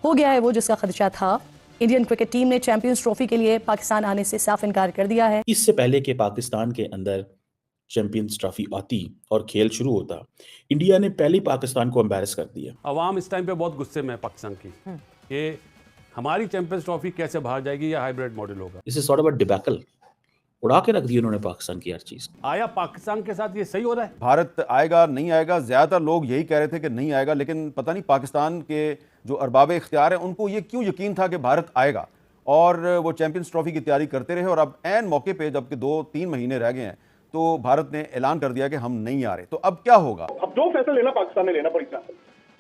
हो गया है वो जिसका खदशा था। इंडियन क्रिकेट टीम ने चैंपियंस ट्रॉफी के लिए पाकिस्तान आने से साफ इनकार कर दिया है। इससे पहले कि पाकिस्तान के अंदर चैंपियंस ट्रॉफी आती और खेल शुरू होता, इंडिया ने पहले पाकिस्तान को एम्बैरस कर दिया। अवाम इस टाइम पे बहुत गुस्से में है पाकिस्तान की कि हमारी चैंपियंस ट्रॉफी कैसे बाहर जाएगी या हाइब्रिड मॉडल होगा। इसे सॉर्ट ऑफ डिबैकल उड़ा के रख दी उन्होंने पाकिस्तान की हर चीज। आया पाकिस्तान के साथ ये सही हो रहा है? भारत आएगा नहीं आएगा, ज़्यादातर लोग यही कह रहे थे कि नहीं आएगा, लेकिन पता नहीं पाकिस्तान के जो अरबाब इख्तियार हैं उनको ये क्यों यकीन था कि भारत आएगा और वो चैंपियंस ट्रॉफी की तैयारी करते रहे। और अब ऐन मौके पे जबकि 2-3 महीने रह गए हैं तो भारत ने ऐलान कर दिया कि हम नहीं आ रहे। तो अब क्या होगा? अब जो फैसला लेना पाकिस्तान ने लेना पड़ेगा।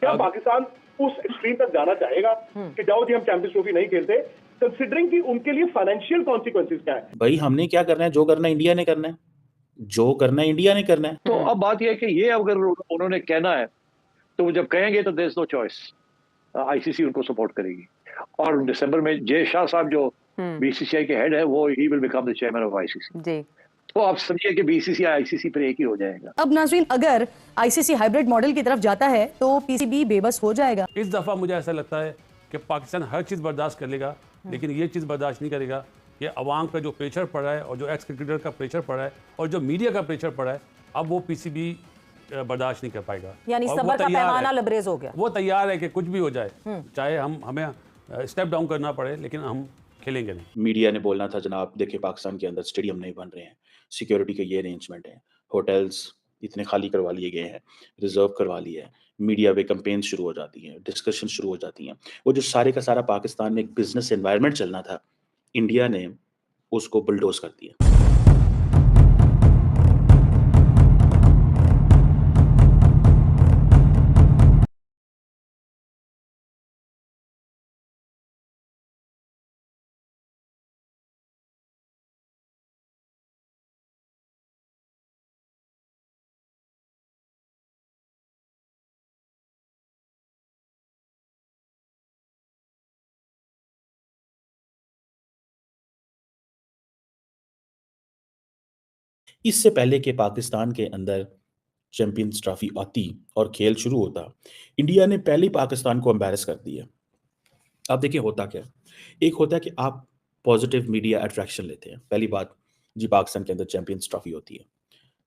क्या पाकिस्तान उस एक्सट्रीम तक जाना चाहेगा कि जाओ जी हम चैंपियंस ट्रॉफी नहीं खेलते, कंसिडरिंग कि उनके लिए फाइनेंशियल कॉन्सिक्वेंसेस क्या है? भाई हमने क्या करना है, जो करना है इंडिया ने करना है, जो करना है इंडिया ने करना है। तो अब बात यह है कि ये अगर उन्होंने कहना है तो वो जब कहेंगे तो there is no choice, ICC उनको सपोर्ट करेगी। और दिसंबर में जय शाह साहब जो बीसीसीआई के हेड है वो ही will become the chairman of ICC ji. तो आप समझिए कि बीसीसीआई आईसीसी पर एक ही हो जाएगा। अब नाज़रीन, अगर आईसीसी हाइब्रिड मॉडल की तरफ जाता है तो पीसीबी बेबस हो जाएगा। इस दफा मुझे ऐसा लगता है कि पाकिस्तान हर चीज बर्दाश्त कर लेगा, लेकिन ये चीज बर्दाश्त नहीं करेगा कि अवाम का जो प्रेशर पड़ रहा है और जो एक्स क्रिकेटर का प्रेशर पड़ रहा है और जो मीडिया का प्रेशर पड़ रहा है, अब वो पीसीबी बर्दाश्त नहीं कर पाएगा। यानी और सब्र का पैमाना लबरेज हो गया। वो तैयार है कि कुछ भी हो जाए, चाहे हमें स्टेप डाउन करना पड़े, लेकिन हम खेलेंगे नहीं। मीडिया ने बोलना था जनाब देखिए पाकिस्तान के अंदर स्टेडियम नहीं बन रहे हैं, सिक्योरिटी के ये अरेंजमेंट है, होटल्स इतने खाली करवा लिए गए हैं, रिजर्व करवा लिया है, मीडिया पे कैंपेन शुरू हो जाती हैं, डिस्कशन शुरू हो जाती हैं। वो जो सारे का सारा पाकिस्तान में एक बिजनेस एनवायरनमेंट चलना था, इंडिया ने उसको बुलडोज कर दिया। इससे पहले कि पाकिस्तान के अंदर चैंपियंस ट्रॉफी आती और खेल शुरू होता, इंडिया ने पहले पाकिस्तान को एम्बैरस कर दिया। अब देखिए होता क्या है, एक होता है कि आप पॉजिटिव मीडिया अट्रैक्शन लेते हैं। पहली बात जी, पाकिस्तान के अंदर चैंपियंस ट्रॉफी होती है,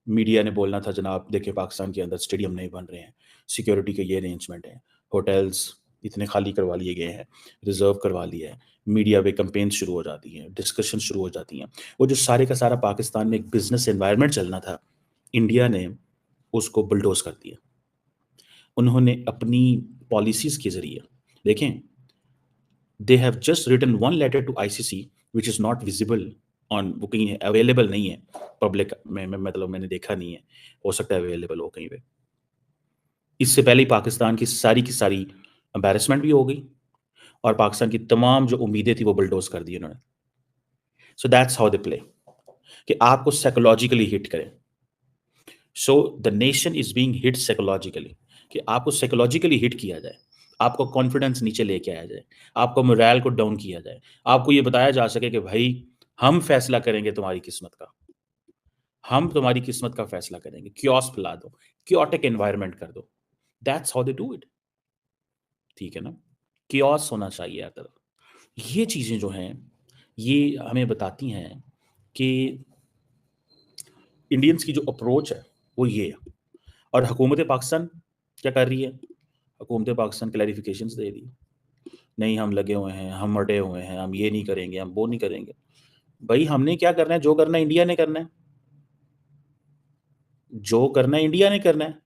मीडिया ने बोलना था जनाब देखिए पाकिस्तान के अंदर स्टेडियम नहीं बन रहे हैं, सिक्योरिटी के ये अरेंजमेंट है, होटल्स इतने खाली करवा लिए गए हैं, रिजर्व करवा लिया है, मीडिया पे कैंपेन शुरू हो जाती हैं, डिस्कशन शुरू हो जाती हैं। वो जो सारे का सारा पाकिस्तान में एक बिजनेस एनवायरनमेंट चलना था, इंडिया ने उसको बुलडोज कर दिया। उन्होंने अपनी पॉलिसीज के जरिए देखें, they have just written one letter to ICC which is not visible on, वो कहीं अवेलेबल नहीं है पब्लिक में, मतलब मैंने देखा नहीं है, हो सकता है अवेलेबल हो कहीं पे। इससे पहले ही पाकिस्तान की सारी एम्बैरेसमेंट भी हो गई और पाकिस्तान की तमाम जो उम्मीदें थी वो बुलडोज कर दी उन्होंने। So that's how they play, कि आपको साइकोलॉजिकली हिट करें। So the nation is being hit psychologically, कि आपको साइकोलॉजिकली हिट किया जाए, आपको कॉन्फिडेंस नीचे लेके आया जाए, आपको मोरल को डाउन किया जाए, आपको ये बताया जा सके कि भाई हम फैसला करेंगे तुम्हारी किस्मत का, हम तुम्हारी किस्मत का फैसला करेंगे, क्योस फैला दो, क्योटिक एनवायरनमेंट कर दो। That's how they do it, ठीक है ना। क्योस होना चाहिए हर तरफ। ये चीजें जो हैं ये हमें बताती हैं कि इंडियंस की जो अप्रोच है वो ये है। और हुकूमत पाकिस्तान क्या कर रही है? हुकूमत पाकिस्तान क्लैरिफिकेशंस दे रही है, नहीं हम लगे हुए हैं, हम मटे हुए हैं, हम ये नहीं करेंगे, हम वो नहीं करेंगे। भाई हमने क्या करना है? जो करना है इंडिया ने करना है, जो करना है इंडिया ने करना है।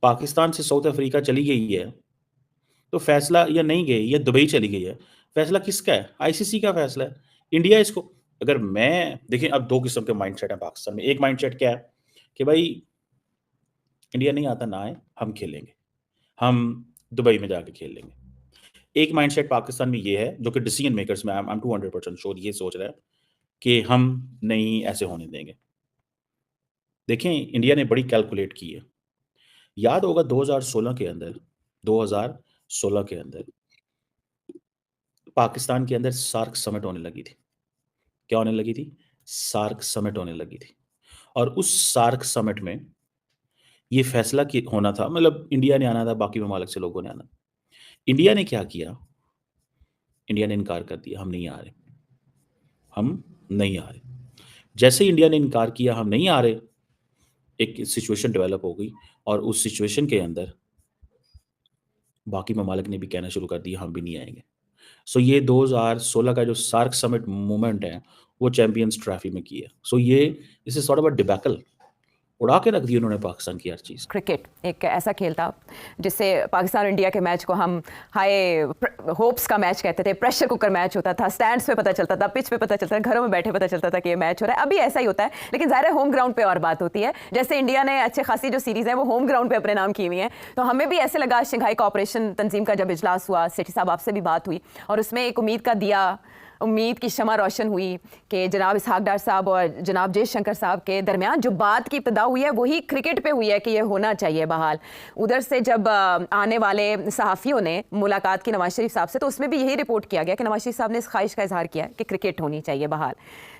पाकिस्तान से साउथ अफ्रीका चली गई है तो फैसला, या नहीं गई, या दुबई चली गई है, फैसला किसका है? आईसीसी का फैसला है। इंडिया इसको, अगर मैं देखिए, अब दो किस्म के माइंडसेट है पाकिस्तान में। एक माइंडसेट क्या है कि भाई इंडिया नहीं आता ना आए, हम खेलेंगे, हम दुबई में जाके खेल लेंगे। एक माइंडसेट पाकिस्तान में ये है जो कि डिसीजन मेकर्स में आई एम 200% श्योर ये सोच रहा है कि हम नहीं ऐसे होने देंगे। देखें इंडिया ने बड़ी कैलकुलेट की है। याद होगा 2016 के अंदर, 2016 के अंदर पाकिस्तान के अंदर सार्क समिट होने लगी थी। क्या होने लगी थी? सार्क समिट होने लगी थी। और उस सार्क समिट में ये फैसला होना था, मतलब इंडिया ने आना था, बाकी ममालिक से लोगों ने आना, इंडिया ने क्या किया? इंडिया ने इनकार कर दिया, हम नहीं आ रहे, हम नहीं आ रहे। जैसे ही इंडिया ने इनकार किया, हम नहीं आ रहे, एक सिचुएशन डेवलप हो गई और उस सिचुएशन के अंदर बाकी ममालिक ने भी कहना शुरू कर दिया, हम भी नहीं आएँगे। सो ये 2016 का जो सार्क समिट मूवमेंट है, वो चैंपियंस ट्रॉफी में की है। सो ये this is sort of a debacle, उड़ा के रख दी उन्होंने पाकिस्तान की हर चीज़। क्रिकेट एक ऐसा खेल था जिससे पाकिस्तान और इंडिया के मैच को हम हाई होप्स का मैच कहते थे, प्रेशर कुकर मैच होता था, स्टैंड्स पे पता चलता था, पिच पे पता चलता था, घरों में बैठे पता चलता था कि ये मैच हो रहा है। अभी ऐसा ही होता है, लेकिन ज़ाहिर है होम ग्राउंड पे और बात होती है। जैसे इंडिया ने अच्छे खासी जो सीरीज़ है वो होम ग्राउंड पे अपने नाम की हुई हैं, तो हमें भी ऐसे लगा शंघाई कोऑपरेशन तंजीम का जब इजलास हुआ, सेठी साहब आपसे भी बात हुई और उसमें एक उम्मीद की शमा रोशन हुई कि जनाब इसहाक डार साहब और जनाब जयशंकर साहब के दरमियान जो बात की इब्तिदा हुई है वही क्रिकेट पे हुई है कि ये होना चाहिए बहाल। उधर से जब आने वाले सहाफ़ियों ने मुलाकात की नवाज शरीफ साहब से, तो उसमें भी यही रिपोर्ट किया गया कि नवाज शरीफ साहब ने इस ख्वाहिश का इजहार किया है कि क्रिकेट होनी चाहिए बहाल।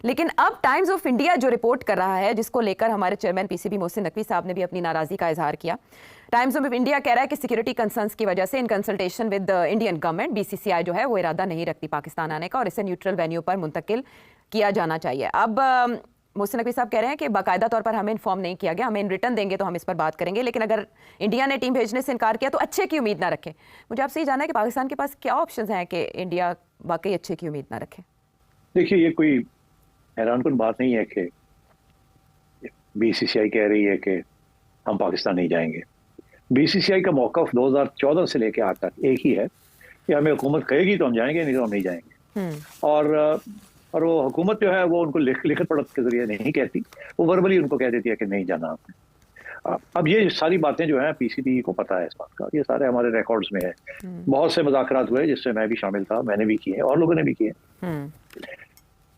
लेकिन अब टाइम्स ऑफ इंडिया जो रिपोर्ट कर रहा है, जिसको लेकर हमारे चेयरमैन पीसीबी मोहसिन नकवी साहब ने भी अपनी नाराज़गी का इजहार किया, टाइम्स ऑफ इंडिया कह रहा है कि सिक्योरिटी कंसर्न्स की वजह से in consultation with Indian government BCCI जो है वो इरादा नहीं रखती पाकिस्तान आने का और इसे न्यूट्रल वेन्यू पर मुंतकिल किया जाना चाहिए। अब मोहसिन नकवी साहब कह रहे हैं कि बाकायदा तौर पर हमें इन्फॉर्म नहीं किया गया, हमें इन रिटर्न देंगे तो हम इस पर बात करेंगे, लेकिन अगर इंडिया ने टीम भेजने से इनकार किया तो अच्छे की उम्मीद ना रखें। मुझे आपसे ये जानना है कि पाकिस्तान के पास क्या ऑप्शन हैं कि इंडिया वाकई अच्छे की उम्मीद ना रखे। देखिए, ये कोई हैरानकुन बात नहीं है कि बीसीसीआई कह रही है कि हम पाकिस्तान नहीं जाएंगे। बीसीसीआई का मौक़िफ़ 2014 से लेकर आज तक एक ही है कि हमें हुकूमत कहेगी तो हम जाएंगे, नहीं तो हम नहीं जाएंगे। और वो हुकूमत जो है वो उनको लिखत पढ़त के जरिए नहीं कहती, वो वर्बली उनको कह देती है कि नहीं जाना आपने। अब ये सारी बातें जो है पीसीबी को पता है इस बात का, ये सारे हमारे रिकॉर्ड्स में है। बहुत से मुज़ाकरात हुए जिससे मैं भी शामिल था, मैंने भी किए और लोगों ने भी किए।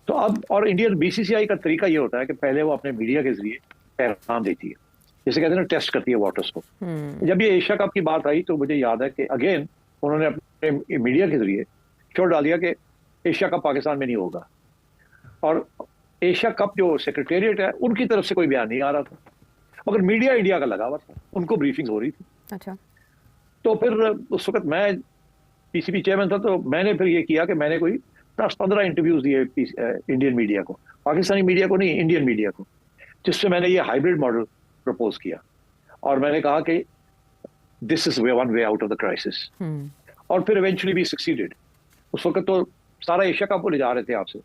तो अब और इंडियन बीसीसीआई का तरीका ये होता है कि पहले वो अपने मीडिया के जरिए पैगाम देती है, जैसे कहते हैं ना, टेस्ट करती है वाटर्स को। जब ये एशिया कप की बात आई तो मुझे याद है कि अगेन उन्होंने अपने मीडिया के जरिए छोड़ डाल दिया कि एशिया कप पाकिस्तान में नहीं होगा, और एशिया कप जो सेक्रेटेरिएट है उनकी तरफ से कोई बयान नहीं आ रहा था, मगर मीडिया इंडिया का लगा हुआ था, उनको ब्रीफिंग हो रही थी। अच्छा, तो फिर उस वक्त मैं पीसीबी चेयरमैन था, तो मैंने फिर ये किया कि मैंने कोई 10-15 इंटरव्यूज दिए इंडियन मीडिया को, पाकिस्तानी मीडिया को नहीं, इंडियन मीडिया को, जिससे मैंने ये हाइब्रिड मॉडल प्रपोज किया और मैंने कहा कि this is one way out of the crisis. और फिर इवेंचुअली भी सक्सीडेड। उस वक्त तो सारा एशिया कप को ले जा रहे थे आपसे,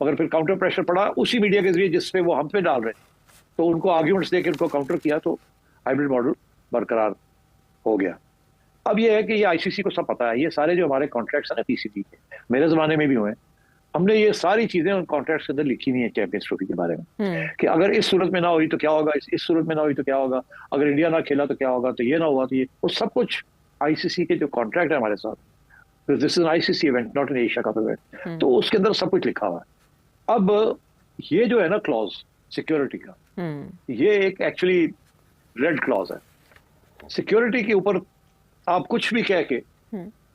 मगर फिर काउंटर प्रेशर पड़ा उसी मीडिया के जरिए जिस पे वो हम पे डाल रहे, तो उनको आर्ग्यूमेंट्स देकर उनको काउंटर किया, तो हाइब्रिड मॉडल बरकरार हो गया। अब ये है कि ये आईसीसी को सब पता है, ये सारे जो हमारे कॉन्ट्रैक्ट्स हैं ना पीसीबी के, मेरे जमाने में भी हुए, हमने ये सारी चीजें उन कॉन्ट्रैक्ट्स के अंदर लिखी हुई है चैंपियंस ट्रॉफी के बारे में, कि अगर इस सूरत में ना हुई तो क्या होगा, इस सूरत में ना हुई तो क्या होगा, अगर इंडिया ना खेला तो क्या होगा, तो ये ना हुआ तो ये, वो सब कुछ आईसीसी के जो कॉन्ट्रैक्ट है हमारे साथ, this is ICC event not an Asia cup event, तो उसके अंदर सब कुछ लिखा हुआ है। अब ये जो है ना क्लॉज सिक्योरिटी का, ये एक एक्चुअली रेड क्लॉज है। सिक्योरिटी के ऊपर आप कुछ भी कह के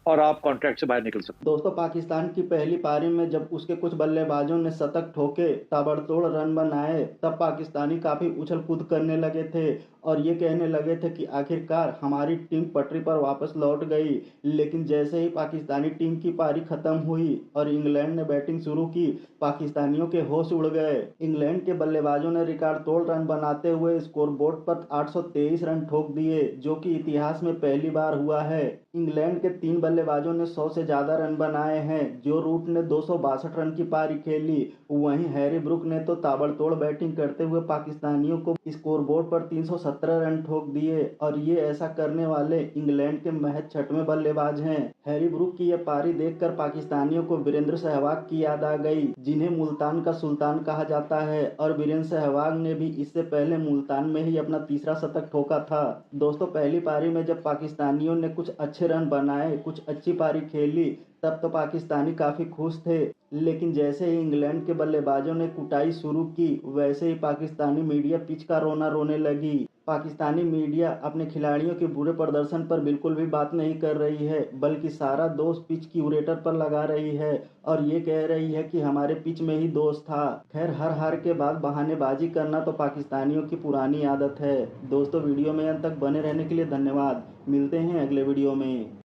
और आप कॉन्ट्रैक्ट से बाहर निकल सकते। दोस्तों, पाकिस्तान की पहली पारी में जब उसके कुछ बल्लेबाजों ने शतक ठोके, ताबड़तोड़ रन बनाए, तब पाकिस्तानी काफ़ी उछल कूद करने लगे थे और ये कहने लगे थे कि आखिरकार हमारी टीम पटरी पर वापस लौट गई। लेकिन जैसे ही पाकिस्तानी टीम की पारी खत्म हुई और इंग्लैंड ने बैटिंग शुरू की, पाकिस्तानियों के होश उड़ गए। इंग्लैंड के बल्लेबाजों ने रिकॉर्ड तोड़ रन बनाते हुए स्कोरबोर्ड पर 823 रन ठोक दिए, जो कि इतिहास में पहली बार हुआ है। इंग्लैंड के 3 बल्लेबाजों ने 100 से ज़्यादा रन बनाए हैं। जो रूट ने 262 रन की पारी खेली, वहीं हैरी ब्रुक ने तो ताबड़तोड़ बैटिंग करते हुए पाकिस्तानियों को स्कोरबोर्ड पर 317 रन ठोक दिए और ये ऐसा करने वाले इंग्लैंड के महज 6वें बल्लेबाज हैं। हैरी ब्रुक की यह पारी देखकर पाकिस्तानियों को वीरेंद्र सहवाग की याद आ गई, जिन्हें मुल्तान का सुल्तान कहा जाता है, और वीरेंद्र सहवाग ने भी इससे पहले मुल्तान में ही अपना तीसरा शतक ठोका था। दोस्तों, पहली पारी में जब पाकिस्तानियों ने कुछ अच्छे रन बनाए, कुछ अच्छी पारी खेली, तब तो पाकिस्तानी काफ़ी खुश थे। लेकिन जैसे ही इंग्लैंड के बल्लेबाजों ने कुटाई शुरू की, वैसे ही पाकिस्तानी मीडिया पिच का रोना रोने लगी। पाकिस्तानी मीडिया अपने खिलाड़ियों के बुरे प्रदर्शन पर बिल्कुल भी बात नहीं कर रही है, बल्कि सारा दोष पिच क्यूरेटर पर लगा रही है और ये कह रही है कि हमारे पिच में ही दोष था। खैर, हर हार के बाद बहानेबाजी करना तो पाकिस्तानियों की पुरानी आदत है। दोस्तों, वीडियो में अंत तक बने रहने के लिए धन्यवाद। मिलते हैं अगले वीडियो में।